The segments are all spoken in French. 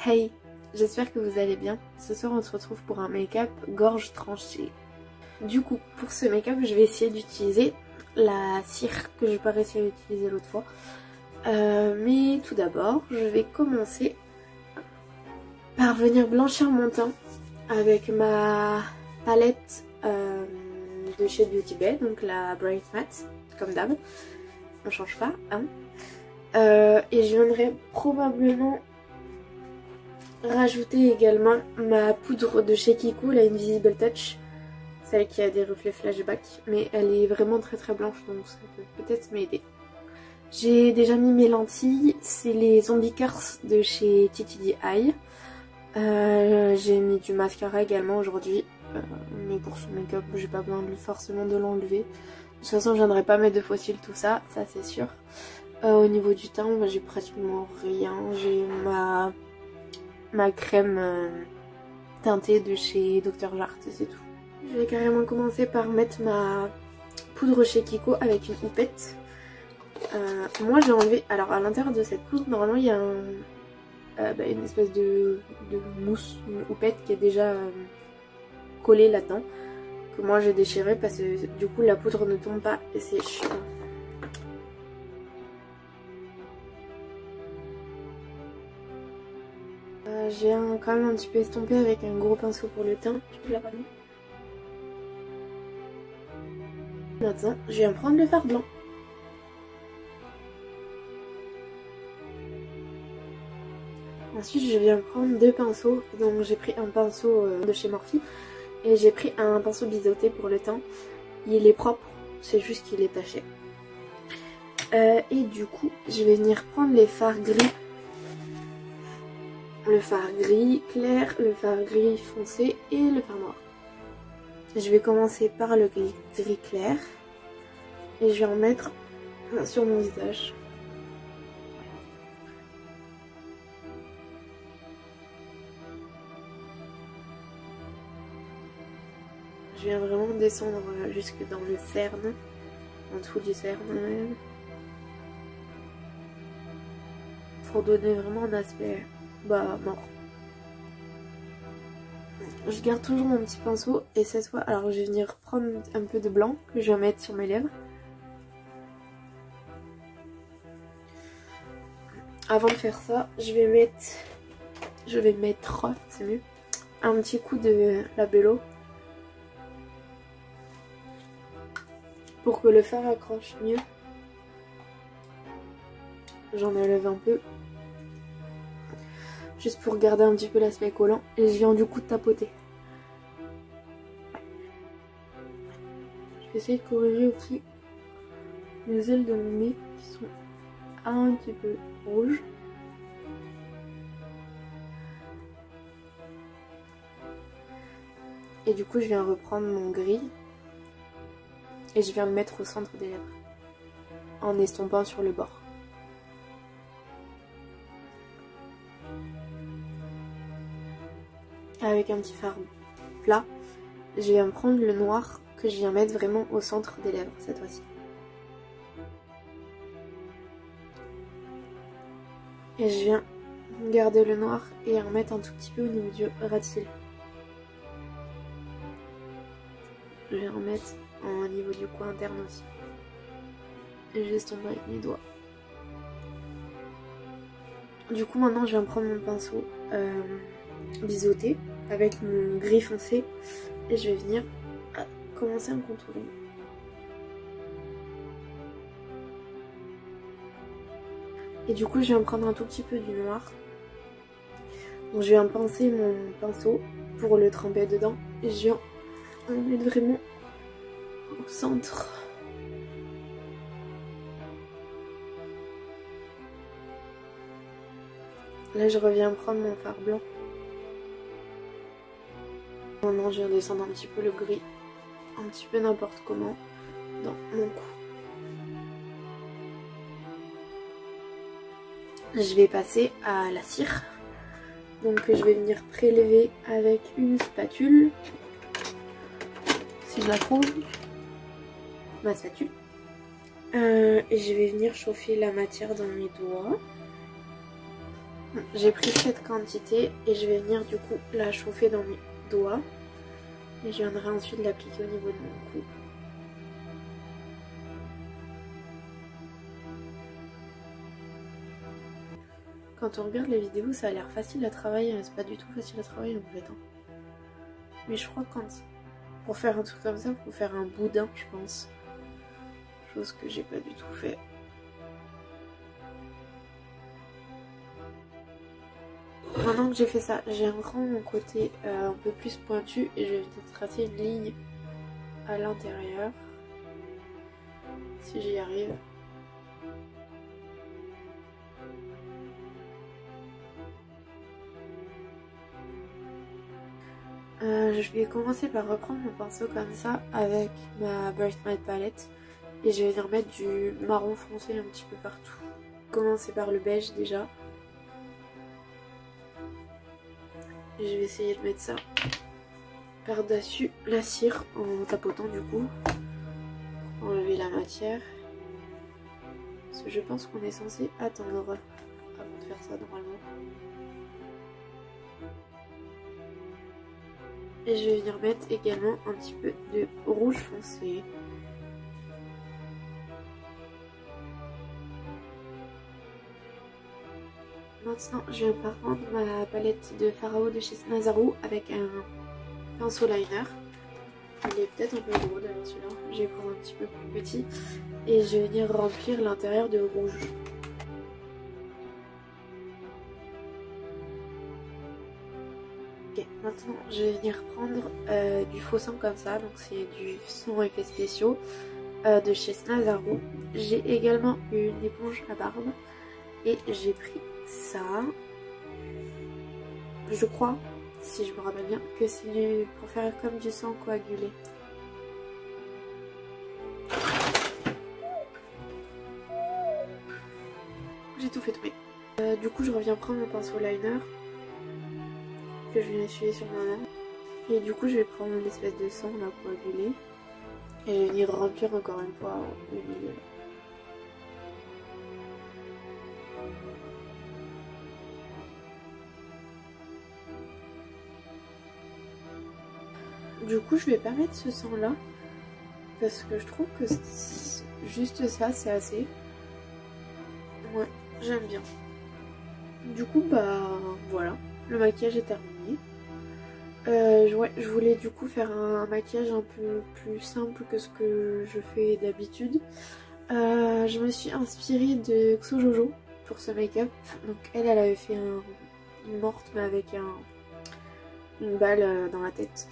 Hey, j'espère que vous allez bien. Ce soir on se retrouve pour un make-up gorge tranchée. Du coup, pour ce make-up, je vais essayer d'utiliser la cire que j'ai pas réussi à utiliser l'autre fois. Mais tout d'abord, je vais commencer par venir blanchir mon teint avec ma palette de chez Beauty Bay, donc la Bright Matte, comme d'hab. On change pas, hein. Et je viendrai probablement rajouter également ma poudre de chez Kiko, la Invisible Touch, celle qui a des reflets flashback, mais elle est vraiment très blanche, donc ça peut peut-être m'aider. J'ai déjà mis mes lentilles, c'est les Zombie Curse de chez TTD Eye. J'ai mis du mascara également aujourd'hui, mais pour ce make-up j'ai pas besoin forcément de l'enlever. De toute façon je viendrai pas mettre de fossiles, tout ça, ça c'est sûr. Au niveau du teint, j'ai pratiquement rien. J'ai ma crème teintée de chez Dr. Jart et c'est tout. Je vais carrément commencer par mettre ma poudre chez Kiko avec une houppette. Moi j'ai enlevé, alors à l'intérieur de cette poudre normalement il y a une espèce de mousse, une houppette qui est déjà collée là-dedans, que moi j'ai déchiré parce que du coup la poudre ne tombe pas et c'est chiant. J'ai quand même un petit peu estompé avec un gros pinceau pour le teint. Tu peux la ramener? Maintenant, je viens prendre le fard blanc. Ensuite, je viens prendre deux pinceaux. Donc, j'ai pris un pinceau de chez Morphe et j'ai pris un pinceau biseauté pour le teint. Il est propre, c'est juste qu'il est taché. Et du coup, je vais venir prendre les fards gris. Le fard gris clair, le fard gris foncé et le fard noir. Je vais commencer par le gris clair et je vais en mettre sur mon visage. Je viens vraiment descendre jusque dans le cerne, en dessous du cerne même, pour donner vraiment un aspect mort. Je garde toujours mon petit pinceau et cette fois, alors je vais venir prendre un peu de blanc que je vais mettre sur mes lèvres. Avant de faire ça, je vais mettre, c'est mieux, un petit coup de labello pour que le fard accroche mieux. J'en enlève un peu, juste pour garder un petit peu l'aspect collant, et je viens du coup de tapoter. Je vais essayer de corriger aussi les ailes de mon nez qui sont un petit peu rouges. Et du coup je viens reprendre mon gris et je viens le mettre au centre des lèvres en estompant sur le bord. Avec un petit fard plat, je viens prendre le noir que je viens mettre vraiment au centre des lèvres cette fois-ci. Et je viens garder le noir et en mettre un tout petit peu au niveau du ras de cils. Je vais en mettre au niveau du coin interne aussi. Et je l'estompe avec mes doigts. Du coup maintenant je viens prendre mon pinceau biseauté avec mon gris foncé et je vais venir commencer un contouring. Et du coup je viens prendre un tout petit peu du noir. Donc je viens pincer mon pinceau pour le tremper dedans et je viens en mettre vraiment au centre. Là je reviens prendre mon fard blanc. Maintenant je viens descendre un petit peu le gris, un petit peu n'importe comment, dans mon cou. Je vais passer à la cire. Donc je vais venir prélever avec une spatule, si je la trouve, ma spatule. Et je vais venir chauffer la matière dans mes doigts. J'ai pris cette quantité et je vais venir du coup la chauffer dans mes doigts. Et je viendrai ensuite l'appliquer au niveau de mon cou. Quand on regarde la vidéo, ça a l'air facile à travailler, mais c'est pas du tout facile à travailler en fait. Mais je crois que pour faire un truc comme ça, il faut faire un boudin, je pense. Chose que j'ai pas du tout fait. Maintenant que j'ai fait ça, j'ai un grand côté un peu plus pointu et je vais peut-être tracer une ligne à l'intérieur. Si j'y arrive. Je vais commencer par reprendre mon pinceau comme ça avec ma Bright Matte palette et je vais venir mettre du marron foncé un petit peu partout. Commencer par le beige déjà. Et je vais essayer de mettre ça par-dessus la cire en tapotant du coup pour enlever la matière. Parce que je pense qu'on est censé attendre avant de faire ça normalement. Et je vais venir mettre également un petit peu de rouge foncé. Maintenant, je vais prendre ma palette de Pharao de chez Nazaru avec un pinceau liner. Il est peut-être un peu gros d'ailleurs celui-là. Je vais prendre un petit peu plus petit. Et je vais venir remplir l'intérieur de rouge. Ok, maintenant je vais venir prendre du faux sang comme ça. Donc c'est du sang effets spéciaux de chez Nazaru. J'ai également une éponge à barbe. Et j'ai pris ça. Je crois, si je me rappelle bien, que c'est pour faire comme du sang coagulé. J'ai tout fait tomber. Du coup, je reviens prendre mon pinceau liner que je viens essuyer sur ma main. Et du coup, je vais prendre une espèce de sang là coagulé. Et je vais venir remplir encore une fois le milieu. Du coup, je vais pas mettre ce sang là parce que je trouve que juste ça, c'est assez. Ouais, j'aime bien. Du coup, bah voilà, le maquillage est terminé. Ouais, je voulais du coup faire un maquillage un peu plus simple que ce que je fais d'habitude. Je me suis inspirée de Xo Jojo pour ce make-up. Donc elle avait fait une morte mais avec une balle dans la tête.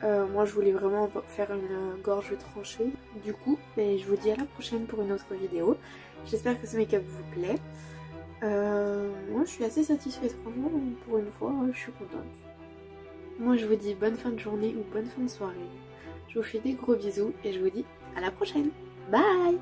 Moi je voulais vraiment faire une gorge tranchée. Du coup, je vous dis à la prochaine pour une autre vidéo. J'espère que ce make-up vous plaît. Moi je suis assez satisfaite, franchement, pour une fois je suis contente. Moi je vous dis bonne fin de journée ou bonne fin de soirée. Je vous fais des gros bisous et je vous dis à la prochaine. Bye!